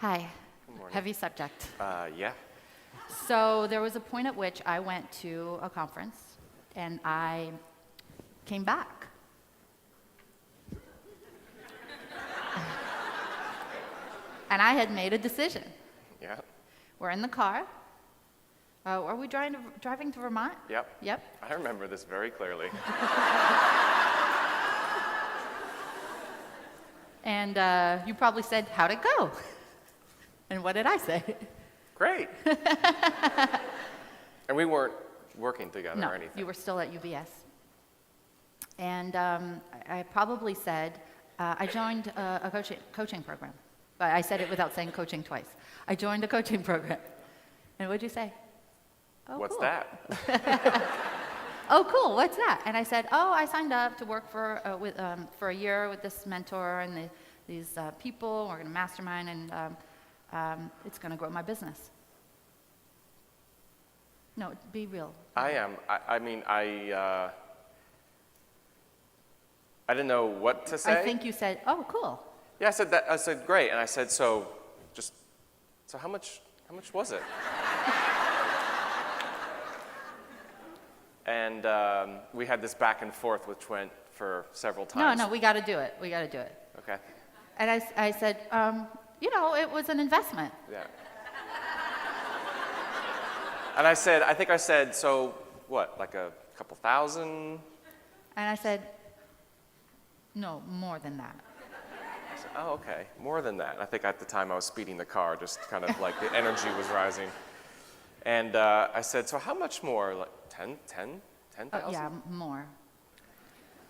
Hi. Good morning. Heavy subject. Yeah. So there was a point at which I went to a conference and I came back. And I had made a decision. Yeah. We're in the car. Are we driving to Vermont? Yep. Yep. I remember this very clearly. And you probably said, how'd it go? And what did I say? Great. And we weren't working together No, or anything. you were still at UBS. And I probably said, I joined a coaching program. But I said it without saying coaching twice. I joined a coaching program. And what'd you say? Oh, What's cool. that? Oh, cool, what's that? And I said, oh, I signed up to work for a year with this mentor and these people. We're going to mastermind, and it's going to grow my business. No, be real. I am. I didn't know what to say. I think you said, oh, cool. Yeah, I said that. I said great, and I said so how much was it? And we had this back and forth, which went for several times. No, we got to do it. We got to do it. Okay. And I said, it was an investment. Yeah. And I think I said, so what, like a couple thousand? And I said, no, more than that. I said, oh, okay, more than that. And I think at the time I was speeding the car, just kind of like the energy was rising. And I said, so how much more? Like 10,000? Yeah, more.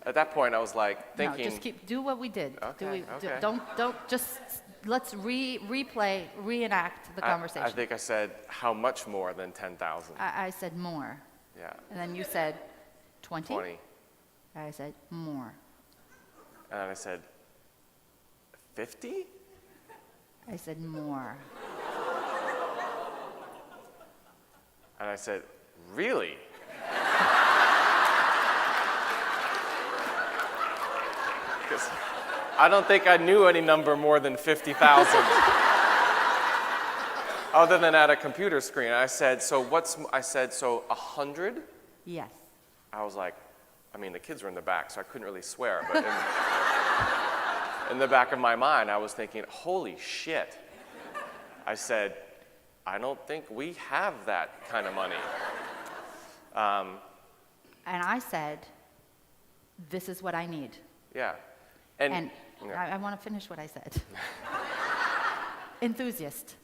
At that point, I was like thinking. No, just do what we did. Okay, okay. Don't just, let's reenact the conversation. I think I said, how much more than 10,000? I said more. Yeah. And then you said 20? 20. I said more. And then I said, 50? I said more. And I said, really? Because I don't think I knew any number more than 50,000. Other than at a computer screen. I said, so 100? Yes. I was like, the kids were in the back, so I couldn't really swear. But in the back of my mind, I was thinking, holy shit. I said, I don't think we have that kind of money. And I said, this is what I need. Yeah. And yeah. I want to finish what I said. Enthusiast.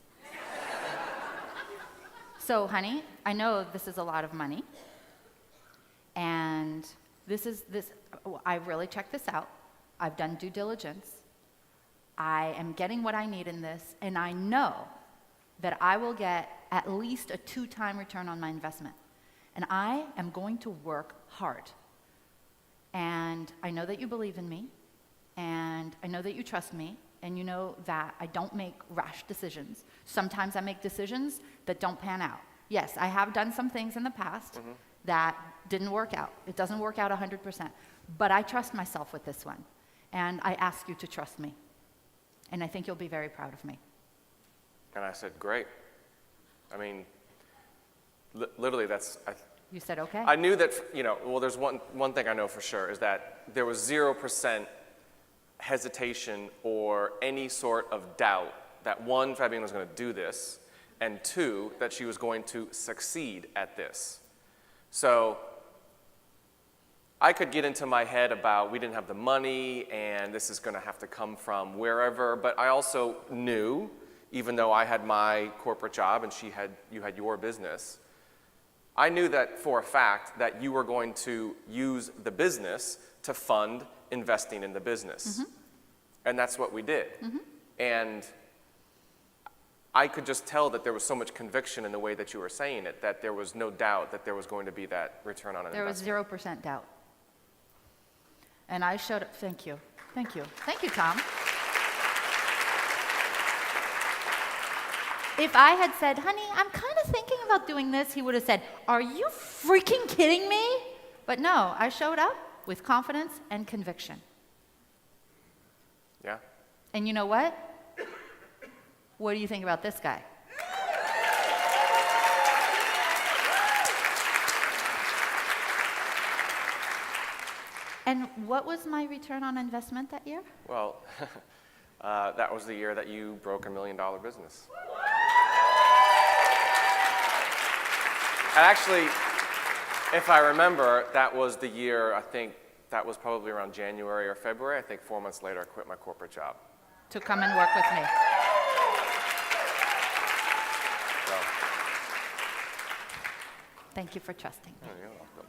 So, honey, I know this is a lot of money. And I really checked this out. I've done due diligence. I am getting what I need in this, and I know that I will get at least a 2-time return on my investment. And I am going to work hard. And I know that you believe in me, and I know that you trust me, and you know that I don't make rash decisions. Sometimes I make decisions that don't pan out. Yes, I have done some things in the past that didn't work out. It doesn't work out 100%. But I trust myself with this one. And I ask you to trust me. And I think you'll be very proud of me. And I said, great. Literally, You said, okay. I knew that, there's one thing I know for sure is that there was 0% hesitation or any sort of doubt that one, Fabienne was going to do this, and two, that she was going to succeed at this. So I could get into my head about we didn't have the money and this is going to have to come from wherever, but I also knew, even though I had my corporate job and you had your business, I knew that for a fact that you were going to use the business to fund investing in the business. And that's what we did. And I could just tell that there was so much conviction in the way that you were saying it, that there was no doubt that there was going to be that return on an investment. There was 0% doubt. And I showed up. Thank you. Thank you. Thank you, Tom. If I had said, honey, I'm kind of thinking about doing this, he would have said, are you freaking kidding me? But no, I showed up with confidence and conviction. Yeah. And you know what? What do you think about this guy? And what was my return on investment that year? Well, that was the year that you broke $1 million business. And actually, if I remember, that was the year, I think that was probably around January or February. I think 4 months later, I quit my corporate job. To come and work with me. So, Thank you for trusting me. oh, you're welcome.